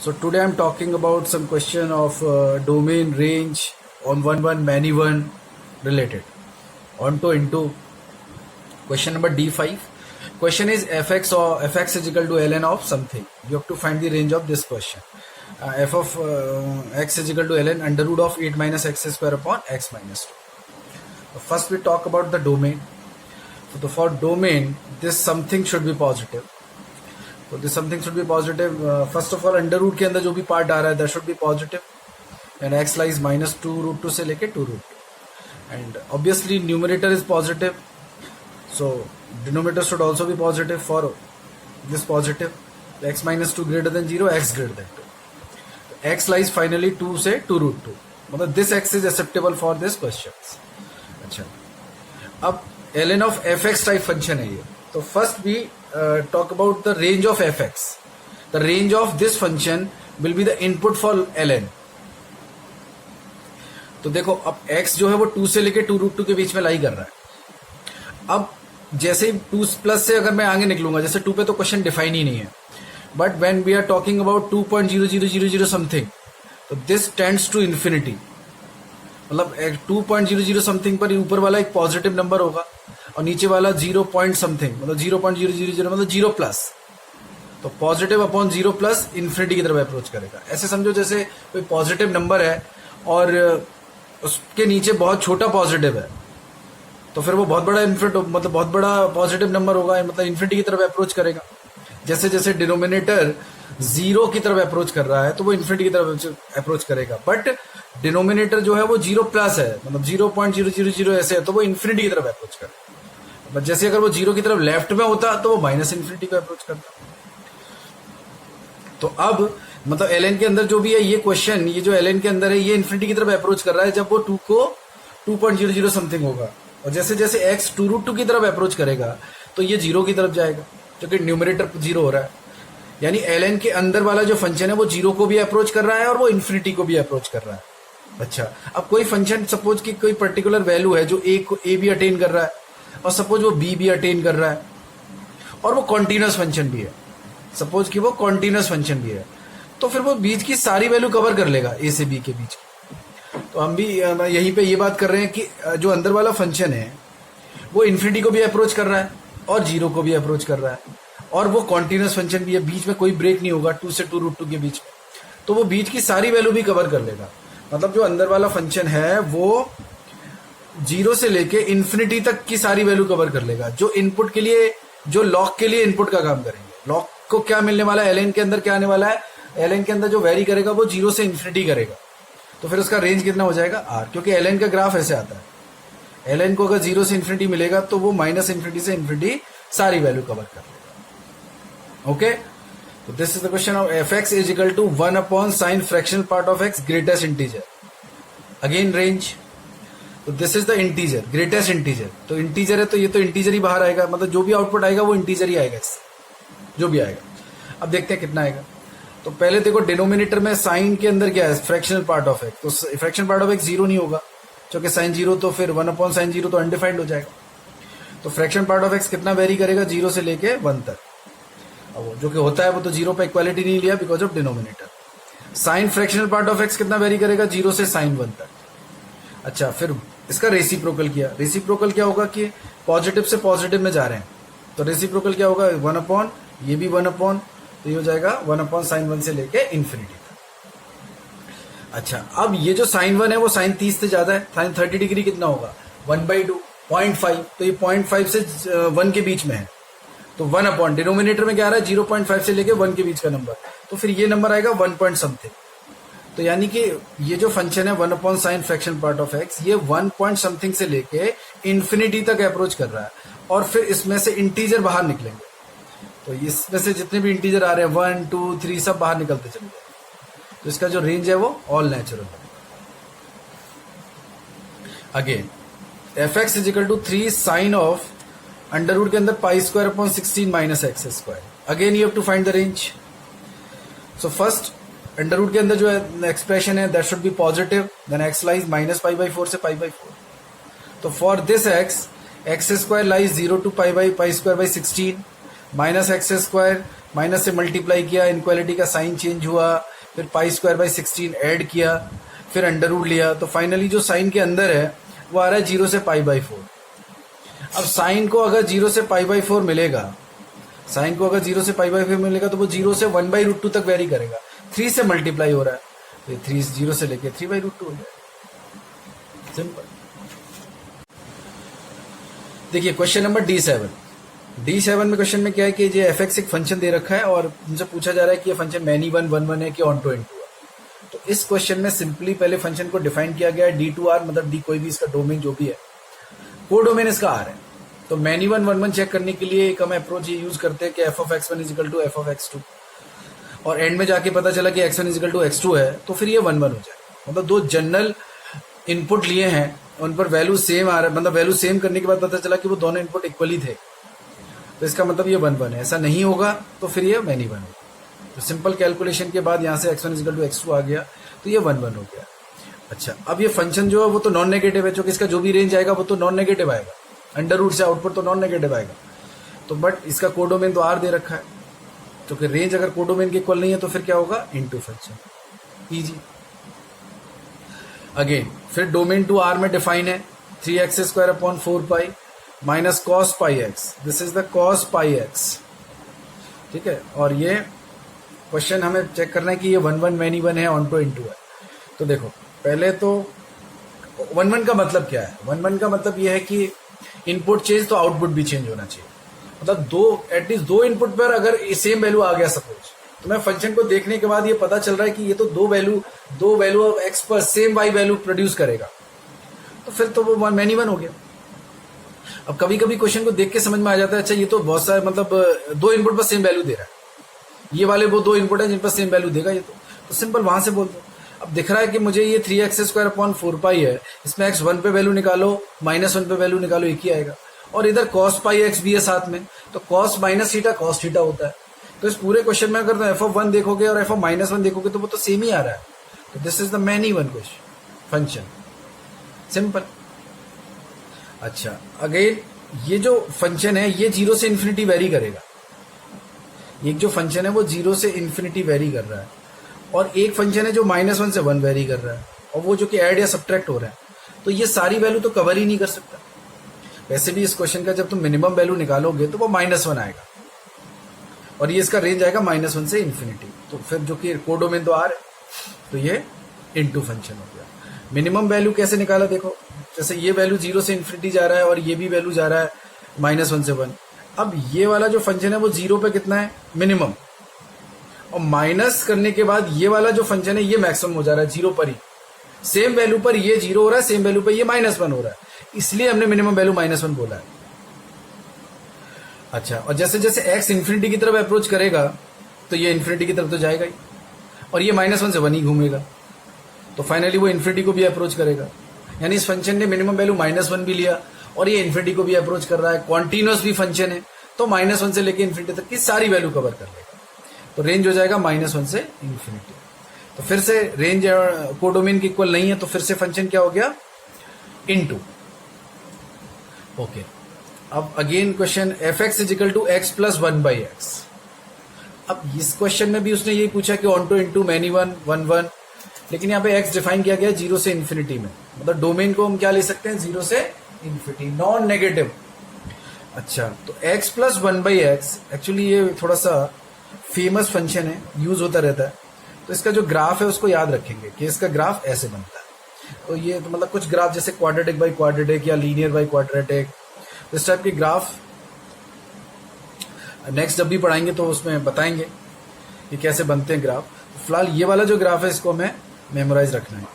So today I'm talking about some question of domain range on one many one related. On to into question number D5. Question is fx is equal to ln of something. You have to find the range of this question. F of x is equal to ln under root of 8 minus x square upon x minus 2. First we talk about the domain. So for domain, this something should be positive. So this something should be positive. First of all, under root के अंदर जो भी part आ रहा है that should be positive and x lies minus 2 root 2 से लेके 2 root 2 and obviously numerator is positive, so denominator should also be positive. For this positive x minus 2 greater than 0, x greater than 2, x lies finally 2 से 2 root 2, मतलब this x is acceptable for this questions. अच्छा, अब ln of fx type function है ये. तो first we talk about the range of fx. The range of this function will be the input for ln. तो देखो अब x जो है वो 2 से लेके 2 root 2 के बीच में लाई कर रहा है. अब जैसे ही 2 प्लस से अगर मैं आगे निकलूंगा, जैसे 2 पे तो क्वेश्चन डिफाइन ही नहीं है, but when we are talking about 2.0000 something, तो दिस टेंड्स टू इन्फिनिटी. मतलब 2.00 समथिंग पर ऊपर वाला एक पॉजिटिव नंबर होगा और नीचे वाला 0 पॉइंट समथिंग, मतलब 0.000 मतलब 0 प्लस. तो पॉजिटिव अपॉन 0 प्लस इन्फिनिटी की तरफ अप्रोच करेगा. ऐसे समझो जैसे कोई पॉजिटिव नंबर है और उसके नीचे बहुत छोटा पॉजिटिव है, तो फिर वो बहुत बड़ा मतलब बहुत बड़ा पॉजिटिव नंबर होगा, मतलब इन्फिनिटी की तरफ अप्रोच करेगा. जैसे जैसे डिनोमिनेटर 0 की तरफ अप्रोच कर रहा है तो वो इन्फिनिटी की तरफ अप्रोच करेगा, बट डिनोमिनेटर जो है वो 0 प्लस है, मतलब 0.000 ऐसे है, तो वो इन्फिनिटी की तरफ अप्रोच करेगा. बट जैसे अगर वो 0 की तरफ लेफ्ट में होता तो वो माइनस इन्फिनिटी को अप्रोच करता. तो अब मतलब ln के अंदर जो भी है ये क्वेश्चन, ये जो ln के अंदर है ये इन्फिनिटी की तरफ अप्रोच कर रहा है जब वो 2 को 2.00 समथिंग होगा, और जैसे जैसे x 2 root 2 की तरफ अप्रोच करेगा तो ये 0 की तरफ जाएगा, क्योंकि न्यूमरेटर 0 हो रहा है. यानी ln के अंदर वाला जो फंक्शन है वो 0 को भी अप्रोच कर रहा है और वो इन्फिनिटी को भी अप्रोच कर रहा है. अच्छा, अब कोई फंक्शन सपोज कि कोई पर्टिकुलर वैल्यू है जो a भी अटेन कर रहा है और सपोज वो b भी अटेन कर रहा है और वो कॉन्टिन्यूस फंक्शन भी है, सपोज कि वो कॉन्टिन्यूस फंक्शन भी है, तो फिर वो बीच की सारी वैल्यू कवर कर लेगा a से b के बीच. तो हम भी यहीं पे ये बात कर रहे हैं कि जो अंदर वाला फंक्शन है वो इन्फिनिटी को भी अप्रोच कर रहा है और 0 को भी अप्रोच कर रहा है और वो कॉन्टिन्यूस फंक्शन भी है, बीच में कोई ब्रेक नहीं होगा 2 से 2 root 2 के बीच में, तो वो बीच की सारी वैल्यू भी कवर कर लेगा. मतलब जो अंदर वाला फंक्शन है वो 0 से लेके इन्फिनिटी तक की सारी वैल्यू कवर कर लेगा. जो इनपुट के लिए, जो लॉग के लिए इनपुट का काम करेंगे, लॉग को क्या मिलने वाला है, ln के अंदर क्या आने वाला है, ln के अंदर जो वेरी करेगा वो 0 से इन्फिनिटी करेगा, तो फिर उसका रेंज कितना हो जाएगा r, क्योंकि ln का ग्राफ ऐसे आता है. ln को अगर 0 से इन्फिनिटी मिलेगा तो वो माइनस इन्फिनिटी से इन्फिनिटी सारी वैल्यू कवर कर लेगा. ओके, तो this is the question of fx is equal to 1 upon sine fractional part of x greatest integer. Again range, तो this is the integer, greatest integer. तो integer है तो ये तो इंटीजर ही बाहर आएगा, मतलब जो भी आउटपुट आएगा वो इंटीजर ही आएगा इससे, जो भी आएगा. अब देखते हैं कितना आएगा. तो पहले देखो डिनोमिनेटर में साइन के अंदर क्या है, फ्रैक्शनल पार्ट ऑफ एक्स, तो फ्रैक्शनल पार्ट ऑफ एक्स 0 नहीं होगा, क्योंकि साइन 0 तो फिर 1 अपॉन साइन 0 तो अनडिफाइंड हो जाएगा. तो फ्रैक्शनल पार्ट ऑफ एक्स कितना वेरी करेगा, 0 से लेके 1 तक. अब जो कि होता है वो तो 0 पे इक्वालिटी नहीं लिया because of denominator. Sine fractional part of x कितना वेरी करेगा, 0 से साइन 1 तक. अच्छा, फिर इसका रेसिप्रोकल किया. रेसिप्रोकल क्या होगा कि पॉजिटिव से पॉजिटिव में जा रहे हैं, तो रेसिप्रोकल क्या होगा, 1 अपॉन, ये भी 1 अपॉन, तो ये हो जाएगा 1 अपॉन साइन 1 से लेके इन्फिनिटी तक. अच्छा, अब ये जो साइन 1 है वो साइन 30 से ज्यादा है, साइन 30 डिग्री कितना होगा, 1/2, 0.5, तो ये 0.5 से 1 के बीच में है, तो 1 अपॉन, डिनोमिनेटर में क्या आ रहा है 0.5 से लेके 1 के बीच का नंबर, तो फिर ये नंबर आएगा 1 पॉइंट समथिंग. तो यानी कि ये जो फंक्शन है 1 upon sign fraction part of x, ये 1 पॉइंट समथिंग से लेके इन्फिनिटी तक अप्रोच कर रहा है, और फिर इसमें से इंटीजर बाहर निकलेंगे. तो इसमें से जितने भी इंटीजर आ रहे हैं 1, 2, 3 सब बाहर निकलते चले जाएंगे, तो इसका जो रेंज है वो ऑल नेचुरल है. Again fx is equal to 3 sine of under root के अंदर pi square upon 16 minus x square. Again you have to find the range. So first under root के अंदर जो एक्सप्रेशन है that should be positive, then x lies minus π/4 से π/4. तो for this x square lies 0 to π/16 minus x square minus से multiply किया, inequality का sign change हुआ, फिर पाई स्क्वायर बाई 16 ऐड किया, फिर अंडर रूट लिया, तो फाइनली जो साइन के अंदर है वो आ रहा है 0 से पाई बाई 4। अब साइन को अगर 0 से पाई बाई 4 मिलेगा, साइन को अगर 0 से पाई बाई 4 मिलेगा तो वो 0 से 1/√2 तक वेरी करेगा। 3 से मल्टीप्लाई हो रहा है, तो 3 0 से लेके 3/√2 हो जाएगा। सिंपल। देखिए क्वेश्चन नंबर D7 में क्वेश्चन में क्या है कि ये f(x) एक फंक्शन दे रखा है और उनसे पूछा जा रहा है कि ये फंक्शन मैनी 1 है कि ऑन टू इनटू है। तो इस क्वेश्चन में सिंपली पहले फंक्शन को डिफाइन किया गया है D2R, मतलब D कोई भी इसका डोमेन जो भी है, को डोमेन इसका R है। तो मैनी 1 चेक करने के लिए एक हम अप्रोच ये यूज करते हैं कि f(x1) = f(x2), और एंड में जाके पता चला कि x1 = x2 है, तो फिर ये 1 हो जाएगा। मतलब दो जनरल इनपुट लिए हैं, उन पर वैल्यू सेम आ रहा है, मतलब वैल्यू सेम करने के बाद पता चला कि वो दोनों इनपुट इक्वली थे, तो इसका मतलब ये 1 है। ऐसा नहीं होगा तो फिर ये मैनी 1 होगा। तो सिंपल कैलकुलेशन के बाद यहाँ से x1 = x2 आ गया, तो ये 1 हो गया। अच्छा, अब ये फंक्शन जो है वो तो नॉन नेगेटिव है, क्योंकि इसका जो भी रेंज आएगा वो तो नॉन नेगेटिव आएगा, अंडर रूट से आउटपुट तो नॉन नेगेटिव आएगा। तो बट इसका कोडोमेन तो R दे रखा है, क्योंकि रेंज अगर कोडोमेन के इक्वल नहीं है तो फिर क्या होगा, इनटू फंक्शन। इजी। अगेन फिर डोमेन टू R में डिफाइन है 3x² / 4π minus cos πx, this is the cos πx। ठीक है, और ये क्वेश्चन हमें चेक करना है कि ये 1 मैनी 1 है, ऑन टू इनटू है। तो देखो पहले तो 1 का मतलब क्या है, 1 का मतलब ये है कि इनपुट चेंज तो आउटपुट भी चेंज होना चाहिए। मतलब एटलीस्ट दो इनपुट पर अगर सेम वैल्यू आ गया सपोज, तो मैं फंक्शन को देखने के बाद ये पता चल रहा है कि ये तो दो वैल्यू ऑफ एक्स पर सेम वाई वैल्यू प्रोड्यूस करेगा, तो फिर तो वो मैनी 1 हो गया। अब कभी कभी क्वेश्चन को देख के समझ में आ जाता है, अच्छा ये तो बहुत सारे मतलब दो इनपुट पर सेम वैल्यू दे रहा है, ये वाले वो दो इनपुट है जिन पर सेम वैल्यू देगा ये तो सिंपल वहां से बोल दो। अब दिख रहा है कि मुझे ये 3x² / 4π है, इसमें x1 पे वैल्यू निकालो, -1 पे वैल्यू निकालो, एक ही आएगा। और इधर cos πx भी है साथ में, तो cos -θ cos θ होता है। तो इस पूरे क्वेश्चन में अगर f(1) देखोगे और f(-1) देखोगे तो वो तो सेम ही आ रहा है। तो this is the many 1 question function, simple. अच्छा, अगेन ये जो फंक्शन है ये 0 से इन्फिनिटी वेरी करेगा। एक जो फंक्शन है वो 0 से इन्फिनिटी वेरी कर रहा है, और एक फंक्शन है जो -1 से 1 वेरी कर रहा है, और वो जो कि ऐड या सब्ट्रैक्ट हो रहा है। तो ये सारी वैल्यू तो कवर ही नहीं कर सकता। वैसे भी इस क्वेश्चन का जब तुम मिनिमम वैल्यू निकालोगे तो वो -1 आएगा, और ये इसका रेंज आएगा -1 से इन्फिनिटी। तो फिर जो कि कोडोमेन तो R है, तो ये इनटू फंक्शन हो गया। मिनिमम वैल्यू कैसे निकाला, देखो जैसे ये वैल्यू 0 से इन्फिनिटी जा रहा है और ये भी वैल्यू जा रहा है -1 से 1। अब ये वाला जो फंक्शन है वो 0 पे कितना है, मिनिमम, और माइनस करने के बाद ये वाला जो फंक्शन है ये मैक्सिमम हो जा रहा है 0 पर ही। सेम वैल्यू पर ये 0 हो रहा है, सेम वैल्यू पर ये -1 हो रहा है, इसलिए हमने मिनिमम वैल्यू -1 बोला है। अच्छा, और जैसे जैसे x इन्फिनिटी की तरफ अप्रोच करेगा तो ये इन्फिनिटी की तरफ तो जाएगा ही, और ये -1 से 1 ही घूमेगा, तो फाइनली वो इन्फिनिटी को भी अप्रोच करेगा। यानी इस फंक्शन ने मिनिमम वैल्यू -1 भी लिया और ये इन्फिनिटी को भी अप्रोच कर रहा है। कॉन्टिन्यूअस भी फंक्शन है, तो -1 से लेकर इन्फिनिटी तक की सारी वैल्यू कवर कर लेगा। तो रेंज हो जाएगा -1 से इन्फिनिटी। तो फिर से रेंज कोडोमेन के इक्वल नहीं है, तो फिर से फंक्शन क्या हो गया, इनटू। ओके, अब again question f(x) = x + 1/x। अब इस क्वेश्चन में भी उसने यही पूछा कि ऑन टू इनटू मैनी 1 1, लेकिन यहाँ पे x डिफाइन किया गया 0 से इन्फिनिटी में, मतलब डोमेन को हम क्या ले सकते हैं, 0 से इन्फिनिटी, नॉन नेगेटिव। अच्छा, तो x + 1/x एक्चुअली ये थोड़ा सा फेमस फंक्शन है, यूज होता रहता है। तो इसका जो ग्राफ है उसको याद रखेंगे कि इसका ग्राफ ऐसे बनता है। तो ये तो मतलब कुछ ग्राफ जैसे क्वाड्रेटिक बाई क्वाड्रेटिक या लीनियर बाई क्वाड्रेटिक, इस टाइप के ग्राफ नेक्स्ट जब भी पढ़ाएंगे तो उसमें बताएंगे कि कैसे बनते हैं ग्राफ। फिलहाल ये वाला जो ग्राफ है इसको हमें मेमोराइज रखना है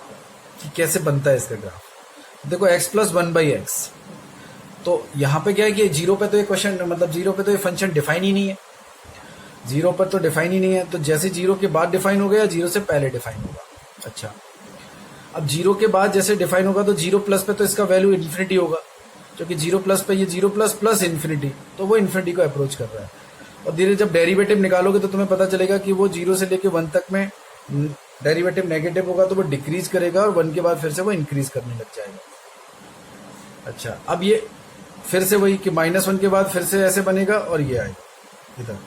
कि कैसे बनता है इसका ग्राफ। देखो x + 1/x, तो यहाँ पे क्या है कि 0 पे तो ये क्वेश्चन मतलब 0 पे तो ये फंक्शन डिफाइन ही नहीं है, 0 पर तो डिफाइन ही नहीं है। तो जैसे 0 के बाद डिफाइन हो गया, 0 से पहले डिफाइन होगा। अच्छा, अब 0 के बाद जैसे डिफाइन होगा तो 0+ पे तो इसका वैल्यू इन्फिनिटी होगा, क्योंकि 0+ पे ये 0++ इन्फिनिटी, तो वो इन्फिनिटी को अप्रोच कर रहा है। और धीरे जब डेरिवेटिव निकालोगे तो तुम्हें पता चलेगा कि वो 0 से लेके 1 तक में डेरिवेटिव नेगेटिव होगा, तो वो डिक्रीज करेगा, और 1 के बाद फिर से वो इंक्रीज करने लग जाएगा। अच्छा, अब ये फिर से वही कि -1 के बाद फिर से ऐसे बनेगा और ये आएगा इधर,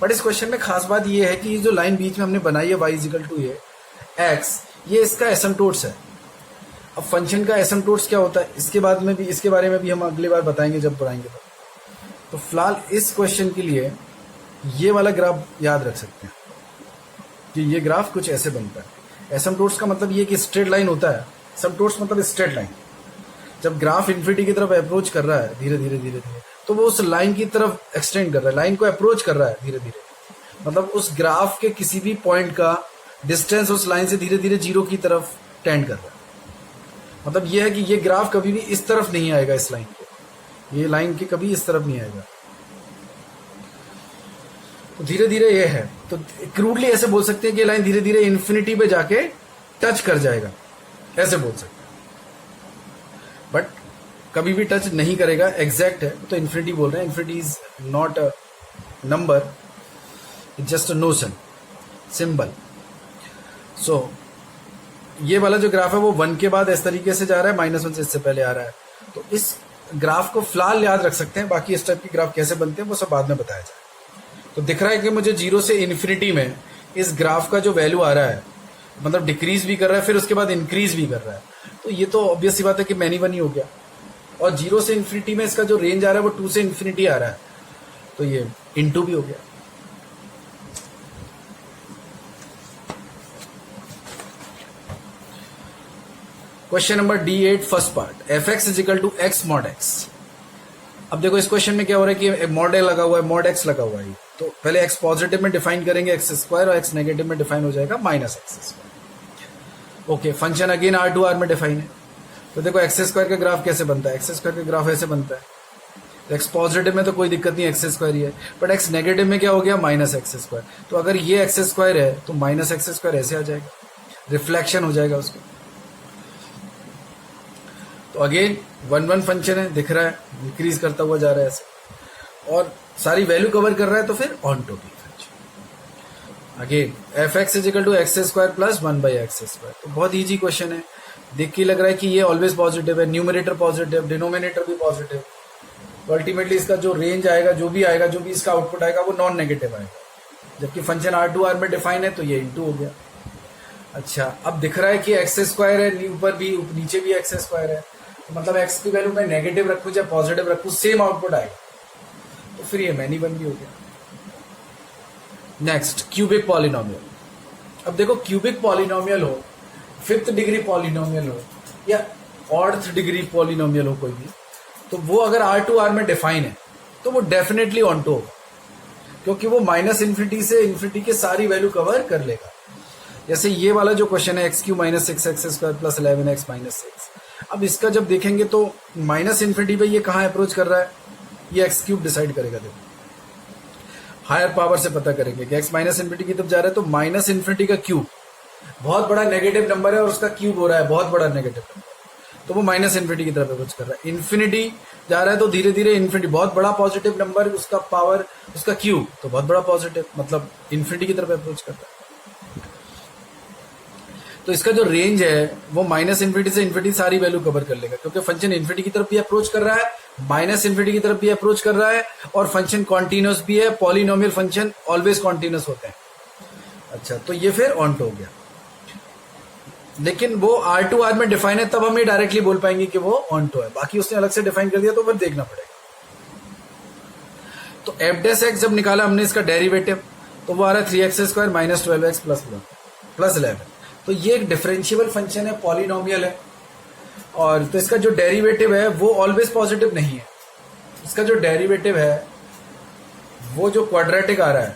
बट इस क्वेश्चन में खास बात ये है कि ये जो लाइन बीच में हमने बनाई है y इजिकल टू ये x, ये इसका एसिम्पटोट्स है। अब फंक्शन का एसिम्पटोट्स क्या होता है इसके बाद में भी, इसके बारे में भी हम अगली बार बताएंगे जब पढ़ाएंगे तो फिलहाल इस क्वेश्चन के लिए ये वाला ग्राफ याद रख सकते हैं कि ये ग्राफ कुछ ऐसे बनता है। एसिम्पटोट्स का मतलब ये कि स्ट्रेट लाइन होता है, एसिम्पटोट्स मतलब स्ट्रेट लाइन। जब ग्राफ इन्फिनिटी की तरफ अप्रोच कर रहा है धीरे धीरे धीरे धीरे, तो वो उस लाइन की तरफ एक्सटेंड कर रहा है, लाइन को अप्रोच कर रहा है धीरे धीरे, मतलब उस ग्राफ के किसी भी पॉइंट का डिस्टेंस उस लाइन से धीरे धीरे जीरो की तरफ टेंड कर रहा है। मतलब ये है कि ये ग्राफ कभी भी इस तरफ नहीं आएगा, इस लाइन के, ये लाइन के कभी इस तरफ नहीं आएगा। तो धीरे धीरे ये है, तो क्रूडली ऐसे बोल सकते हैं कि लाइन धीरे धीरे इन्फिनिटी पे जाके टच कर जाएगा, ऐसे बोल सकते हैं। बट कभी भी टच नहीं करेगा, एग्जैक्ट है तो इन्फिनिटी बोल रहे हैं। Infinity is not a number, it's just a notion, symbol. So ये वाला जो ग्राफ है वो 1 के बाद इस तरीके से जा रहा है, -1 से इससे पहले आ रहा है। तो इस ग्राफ को फिलहाल याद रख सकते हैं, बाकी इस टाइप के ग्राफ कैसे बनते हैं वो सब बाद में बताया जाए। तो दिख रहा है कि मुझे 0 से इन्फिनिटी में इस ग्राफ का जो वैल्यू आ रहा है, मतलब डिक्रीज भी कर रहा है फिर उसके बाद इंक्रीज भी कर रहा है, तो ये तो ऑब्वियस सी बात है कि मैनी वन ही हो गया। और 0 से इन्फिनिटी में इसका जो रेंज आ रहा है वो 2 से इन्फिनिटी आ रहा है, तो ये * भी हो गया। Question number D8 first part, fx is equal to x mod x। अब देखो इस क्वेश्चन में क्या हो रहा है कि mod a लगा हुआ है, mod x लगा हुआ है। तो पहले x पॉजिटिव में डिफाइन करेंगे x² और x नेगेटिव में डिफाइन हो जाएगा -x²। Okay, function again R2 R में डिफाइन है। तो देखो x² का ग्राफ कैसे बनता है, x² का ग्राफ ऐसे बनता है। x पॉजिटिव में तो कोई दिक्कत नहीं, x² ही है, बट x नेगेटिव में क्या हो गया, -x²। तो अगर ये x² है तो -x² ऐसे आ जाएगा, रिफ्लेक्शन हो जाएगा उसको। तो अगेन 1 फंक्शन है, दिख रहा है इंक्रीज करता हुआ जा रहा है ऐसे, और सारी वैल्यू कवर कर रहा है, तो फिर onto be function. Again fx is equal to x² plus 1/x²। तो बहुत इजी क्वेश्चन है, देख के लग रहा है कि ये ऑलवेज पॉजिटिव है, न्यूमरेटर पॉजिटिव, डिनोमिनेटर भी पॉजिटिव। तो अल्टीमेटली इसका जो रेंज आएगा, जो भी आएगा, जो भी इसका आउटपुट आएगा वो नॉन नेगेटिव आएगा। जबकि फंक्शन R2 R में डिफाइन है तो ये * हो गया। अच्छा, अब दिख रहा है कि x² है, ऊपर भी नीचे भी x² है, तो मतलब x की वैल्यू मैं नेगेटिव रखूं या पॉजिटिव रखूं सेम आउटपुट आएगा, तो फिर ये मैनी वन भी हो गया। Next, cubic polynomial. अब देखो क्यूबिक पॉलिनोमियल हो, 5th डिग्री पॉलिनोमियल हो या ऑर्थ डिग्री पॉलिनोमियल हो कोई भी, तो वो अगर R2 R में डिफाइन है तो वो डेफिनेटली ऑनटो होगा, क्योंकि वो -इन्फिनिटी से इन्फिनिटी के सारी वैल्यू कवर कर लेगा। जैसे ये वाला जो क्वेश्चन है x³ - 6x² + 11x - 6। अब इसका जब देखेंगे तो -इन्फिनिटी पे ये कहाँ अप्रोच कर रहा है, ये x³ डिसाइड करेगा। देखो हायर पावर से पता करेंगे कि x -इन्फिनिटी की तरफ जा रहा है, तो -इन्फिनिटी का क्यूब बहुत बड़ा नेगेटिव नंबर है और उसका क्यूब हो रहा है बहुत बड़ा नेगेटिव नंबर, तो वो -इन्फिनिटी की तरफ अप्रोच कर रहा है। इन्फिनिटी जा रहा है तो धीरे धीरे इन्फिनिटी, बहुत बड़ा पॉजिटिव नंबर, उसका पावर, उसका क्यूब तो बहुत बड़ा पॉजिटिव, मतलब इन्फिनिटी की तरफ अप्रोच करता है। तो इसका जो रेंज है वो -इन्फिनिटी से इन्फिनिटी सारी वैल्यू कवर कर लेगा, क्योंकि फंक्शन इन्फिनिटी की तरफ भी अप्रोच कर रहा है, -इन्फिनिटी की तरफ भी अप्रोच कर रहा है, और फंक्शन कॉन्टिन्यूस भी है। पॉलिनोमियल फंक्शन ऑलवेज कॉन्टिन्यूस होते हैं। अच्छा, तो ये फिर ऑनटो हो गया, लेकिन वो R2 R में डिफाइन है, तब हम ये डायरेक्टली बोल पाएंगे कि वो ऑनटो है। बाकी उसने अलग से डिफाइन कर दिया तो फिर देखना पड़ेगा। तो f' जब निकाला हमने इसका डेरिवेटिव, तो वो आ रहा है 3x² - 12x + 11। तो ये एक डिफरेंशिएबल फंक्शन है, पॉलिनोमियल है, और तो इसका जो डेरिवेटिव है वो ऑलवेज पॉजिटिव नहीं है। इसका जो डेरिवेटिव है वो जो क्वाड्रेटिक आ रहा है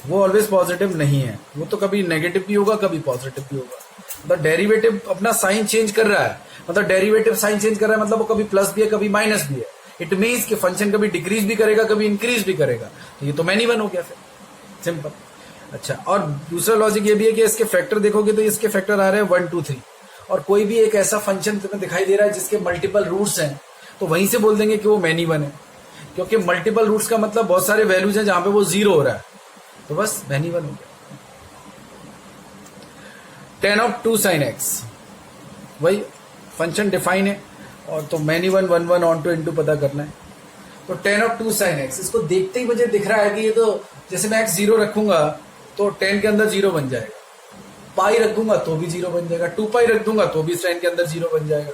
वो ऑलवेज पॉजिटिव नहीं है, वो तो कभी नेगेटिव भी होगा कभी पॉजिटिव भी होगा। मतलब डेरिवेटिव अपना साइन चेंज कर रहा है, मतलब डेरिवेटिव साइन चेंज कर रहा है, मतलब वो कभी प्लस भी है कभी माइनस भी है। इट मीन्स कि फंक्शन कभी डिक्रीज भी करेगा कभी इंक्रीज भी करेगा, तो ये तो मैनी वन हो गया फिर, सिंपल। अच्छा, और दूसरा लॉजिक ये भी है कि इसके फैक्टर देखोगे तो इसके फैक्टर आ रहे हैं 1 2 3, और कोई भी एक ऐसा फंक्शन तुम्हें दिखाई दे रहा है जिसके मल्टीपल रूट्स हैं, तो वहीं से बोल देंगे कि वो मैनी वन है, क्योंकि मल्टीपल रूट्स का मतलब बहुत सारे वैल्यूज हैं जहां पे वो 0 हो रहा है, तो बस मैनी वन हो गया। tan 2 sin x, वही फंक्शन डिफाइन है, और तो many one 1 1 onto into पता करना है। तो tan 2 sin x, इसको देखते ही मुझे दिख रहा है कि ये तो जैसे मैं x 0 रखूंगा तो tan के अंदर 0 बन जाएगा, पाई रख दूंगा तो भी 0 बन जाएगा, 2 पाई रख दूंगा तो भी tan के अंदर 0 बन जाएगा।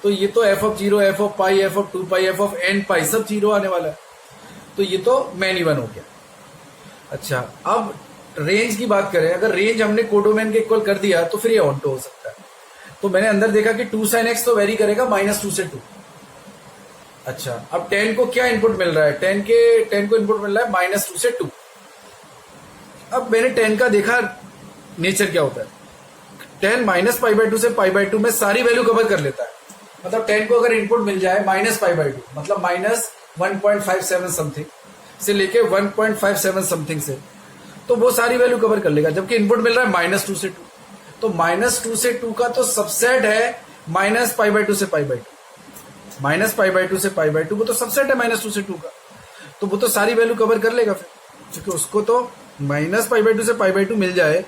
तो ये तो f of 0, f of pi, f of 2 pi, f of n पाई सब 0 आने वाला है। तो ये तो मैन इवन हो गया। अच्छा, अब रेंज की बात करें, अगर रेंज हमने कोडोमेन के इक्वल कर दिया तो फिर ये ऑन्टो हो सकता है। तो मैंने अंदर देखा कि 2 sin x तो वेरी करेगा -2 से 2। अच्छा, अब tan को क्या इनपुट मिल रहा है? tan को इनपुट मिल रहा है -2 से 2। अब मैंने tan का देखा नेचर क्या होता है। tan -π/2 से π/2 में सारी वैल्यू कवर कर लेता है। मतलब tan को अगर इनपुट मिल जाए -π/2 मतलब -1.57 समथिंग से लेके 1.57 समथिंग से, तो वो सारी वैल्यू कवर कर लेगा। जबकि इनपुट मिल रहा है -2 से 2, तो -2 से 2 का तो सबसेट है -π/2 से π/2, -π/2 से π/2 वो तो सबसेट है -2 से 2 का, तो वो तो सारी वैल्यू कवर कर लेगा फिर, क्योंकि उसको तो -π/2 से π/2 मिल जाए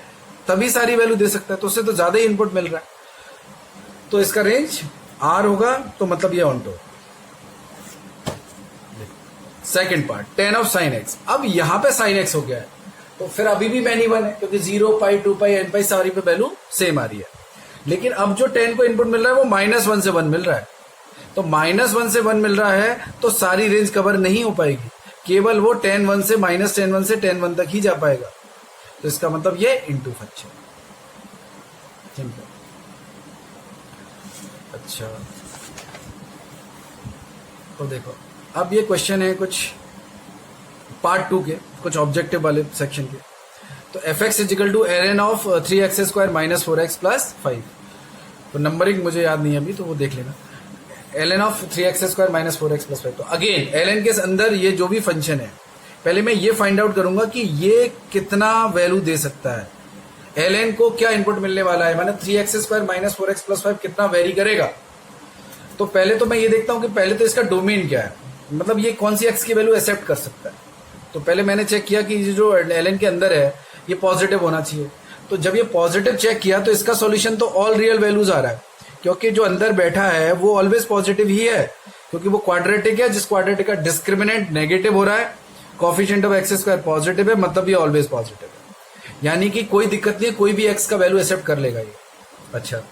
तभी सारी वैल्यू दे सकता है, तो उससे तो ज्यादा ही इनपुट मिल रहा है। तो इसका रेंज R होगा, तो मतलब ये onto. Second part, tan of sin x। अब यहां पे sin x हो गया है, तो फिर अभी भी मैन इवन है, क्योंकि 0 पाई 2 पाई n पाई सारी पे वैल्यू सेम आ रही है। लेकिन अब जो tan को इनपुट मिल रहा है वो -1 से 1 मिल रहा है, तो -1 से 1 मिल रहा है तो सारी रेंज कवर नहीं हो पाएगी, केवल वो tan 1 से -tan 1 से tan 1 तक ही जा पाएगा। तो इसका मतलब ये इनटू फंक्शन। अच्छा, तो देखो अब ये क्वेश्चन है कुछ पार्ट 2 के, कुछ ऑब्जेक्टिव वाले सेक्शन के। तो fx is equal to ln of 3x square -4x plus 5। तो नंबरिंग मुझे याद नहीं है अभी, तो वो देख लेना। ln of 3x square -4x plus 5। तो अगेन ln के अंदर ये जो भी फंक्शन है, पहले मैं ये फाइंड आउट करूंगा कि ये कितना वैल्यू दे सकता है। ln को क्या इनपुट मिलने वाला है, माने 3x स्क्वायर -4x प्लस 5 कितना वेरी करेगा। तो पहले तो मैं ये देखता हूं कि पहले तो इसका डोमेन क्या है, मतलब ये कौन सी x की वैल्यू एक्सेप्ट कर सकता है। तो पहले मैंने चेक किया कि ये जो ln के अंदर है ये पॉजिटिव होना चाहिए। तो जब ये पॉजिटिव चेक किया तो इसका सॉल्यूशन तो ऑल रियल वैल्यूज आ रहा है, क्योंकि जो अंदर बैठा है वो ऑलवेज पॉजिटिव ही है, क्योंकि वो क्वाड्रेटिक है। जिस क्वाड्रेटिक का डिस्क्रिमिनेंट नेगेटिव हो रहा है, coefficient of x square positive है, मतलब ये ऑलवेज पॉजिटिव है, यानी कि कोई दिक्कत नहीं है, कोई भी एक्स का वैल्यू एक्सेप्ट कर लेगा ये। अच्छा,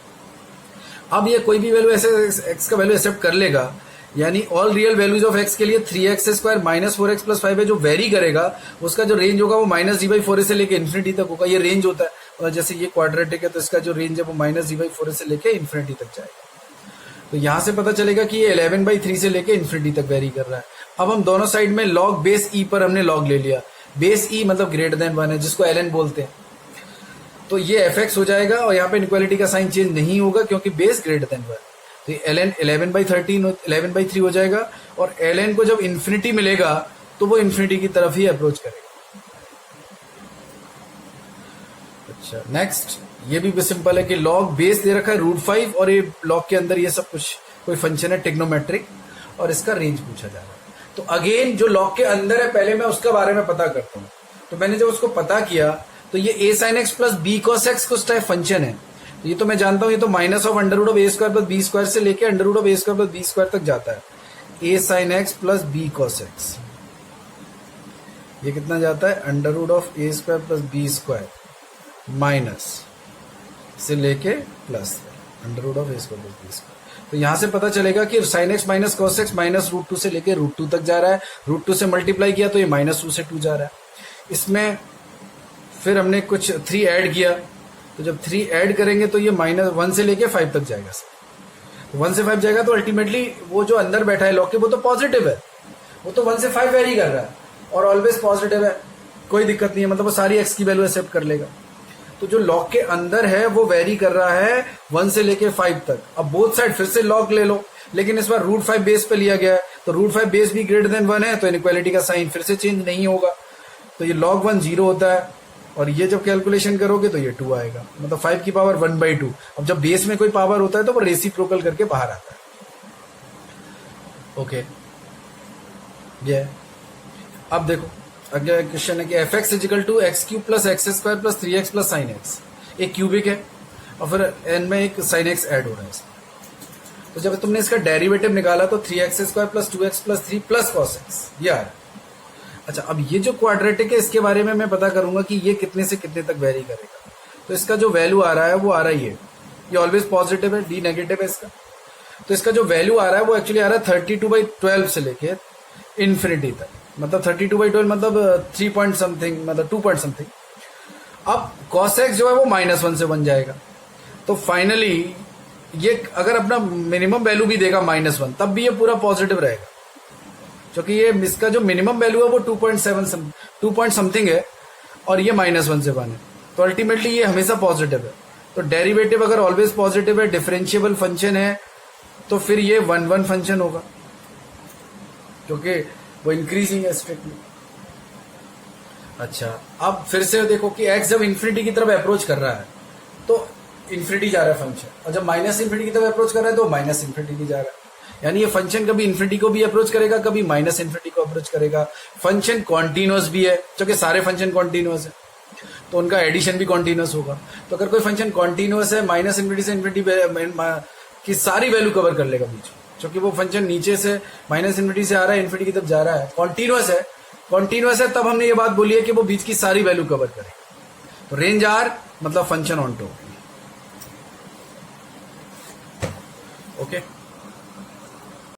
अब ये कोई भी वैल्यू ऐसे एक्स का वैल्यू एक्सेप्ट कर लेगा, यानी all real values of x के लिए 3x स्क्वायर -4x प्लस 5 है जो वेरी करेगा, उसका जो रेंज होगा वो -d/4 से लेके इन्फिनिटी तक होगा। ये रेंज होता है, और जैसे ये क्वाड्रेटिक है तो इसका जो रेंज है वो -d/4 से लेके इन्फिनिटी तक जाएगा। तो यहां से पता चलेगा कि ये 11/3 से लेके इन्फिनिटी तक वेरी कर रहा है। अब हम दोनों साइड में log बेस e पर हमने log ले लिया। बेस e मतलब ग्रेटर देन 1 है, जिसको ln बोलते हैं। तो ये fx हो जाएगा, और यहाँ पे इनक्वालिटी का साइन चेंज नहीं होगा क्योंकि बेस ग्रेटर देन 1। तो ln 11/3 हो जाएगा, और ln को जब इन्फिनिटी मिलेगा तो वो इन्फिनिटी की तरफ ही अप्रोच करेगा। अच्छा, नेक्स्ट ये भी सिंपल है कि log बेस दे रखा है √5, और ये log के अंदर ये सब कुछ कोई फंक्शन है ट्रिग्नोमेट्रिक, और इसका रेंज पूछा जा रहा है। तो अगेन जो log के अंदर है पहले मैं उसका बारे में पता करता हूँ। तो मैंने जब उसको पता किया तो ये a sin x plus b cos x कुछ टाइप फंक्शन है। ये तो मैं जानता हूं, ये तो -√a² प्लस b² से लेके √a² प्लस b² तक जाता है। a sin x plus b cos x, ये कितना जाता है √a² प्लस b² माइनस से लेके प्लस √a² प्लस b²। तो यहां से पता चलेगा कि sin x minus cos x -√2 से लेके √2 तक जा रहा है। √2 से मल्टीप्लाई किया तो ये -2 से 2 जा रहा है। इसमें फिर हमने कुछ 3 ऐड किया, तो जब 3 ऐड करेंगे तो ये -1 से लेके 5 तक जाएगा। तो 1 से 5 जाएगा तो अल्टीमेटली वो जो अंदर बैठा है लॉग के वो तो पॉजिटिव है, वो तो 1 से 5 वेरी कर रहा है और ऑलवेज पॉजिटिव है, कोई दिक्कत नहीं है, मतलब वो सारी एक्स की वैल्यू एक्सेप्ट कर लेगा। तो जो लॉग के अंदर है वो वेरी कर रहा है 1 से लेके 5 तक। अब बोथ साइड फिर से लॉग ले लो, लेकिन इस बार √5 बेस पे लिया गया है, तो √5 बेस भी ग्रेटर देन 1 है, तो इनइक्वालिटी का साइन फिर से चेंज नहीं होगा। तो ये log 1 0 होता है, और ये जब कैलकुलेशन करोगे तो ये 2 आएगा, मतलब 5 की पावर 1/2। अब जब बेस में कोई पावर होता है तो वो रेसिप्रोकल करके बाहर आता है। ओके, ये अब देखो अगला क्वेश्चन है कि fx is equal to x³ plus x² plus 3x plus sin x। एक क्यूबिक है और फिर n में एक sin x ऐड हो रहा है इसमें। तो जब तुमने इसका डेरिवेटिव निकाला तो 3x² plus 2x plus 3 plus cos x ये आ रहा है। अच्छा, अब ये जो क्वाड्रेटिक है इसके बारे में मैं पता करूंगा कि ये कितने से कितने तक वेरी करेगा। तो इसका जो वैल्यू आ रहा है वो आ रहा ही है, ये ऑलवेज पॉजिटिव है, डी नेगेटिव है इसका। तो इसका जो वैल्यू आ रहा है वो एक्चुअली आ रहा है 32/12 से लेके इन्फिनिटी तक, मतलब 32/12 मतलब 3 पॉइंट समथिंग, मतलब 2 पॉइंट समथिंग। अब cos x जो है वो -1 से बन जाएगा। तो फाइनली ये अगर अपना मिनिमम वैल्यू भी देगा -1, तब भी ये पूरा पॉजिटिव रहेगा, क्योंकि ये इसका जो मिनिमम वैल्यू है वो 2 पॉइंट समथिंग है और ये -1 से बने, तो अल्टीमेटली ये हमेशा पॉजिटिव है। तो डेरिवेटिव अगर ऑलवेज पॉजिटिव है, डिफरेंशिएबल फंक्शन है, तो फिर ये 1 फंक्शन होगा, क्योंकि वो इंक्रीजिंग है स्ट्रिक्टली। अच्छा, अब फिर से देखो कि x जब इन्फिनिटी की तरफ अप्रोच कर रहा है तो इन्फिनिटी जा रहा है फंक्शन, और जब माइनस इन्फिनिटी की तरफ अप्रोच कर रहा है तो माइनस इन्फिनिटी भी जा रहा है। यानी ये फंक्शन कभी इन्फिनिटी को भी अप्रोच करेगा, कभी माइनस इन्फिनिटी को अप्रोच करेगा। फंक्शन कॉन्टिन्यूअस भी है, क्योंकि सारे फंक्शन कॉन्टिन्यूअस है तो उनका एडिशन भी कॉन्टिन्यूअस होगा। तो अगर कोई फंक्शन कॉन्टिन्यूअस है, माइनस इन्फिनिटी से इन्फिनिटी की सारी वैल्यू कवर कर लेगा बीच में, क्योंकि वो फंक्शन नीचे से माइनस इन्फिनिटी से आ रहा है, इन्फिनिटी की तरफ जा रहा है, कॉन्टिन्यूअस है, तब हमने ये बात बोली है कि वो बीच की सारी वैल्यू कवर करेगा। तो रेंज आर मतलब फंक्शन ऑन टॉप। ओके।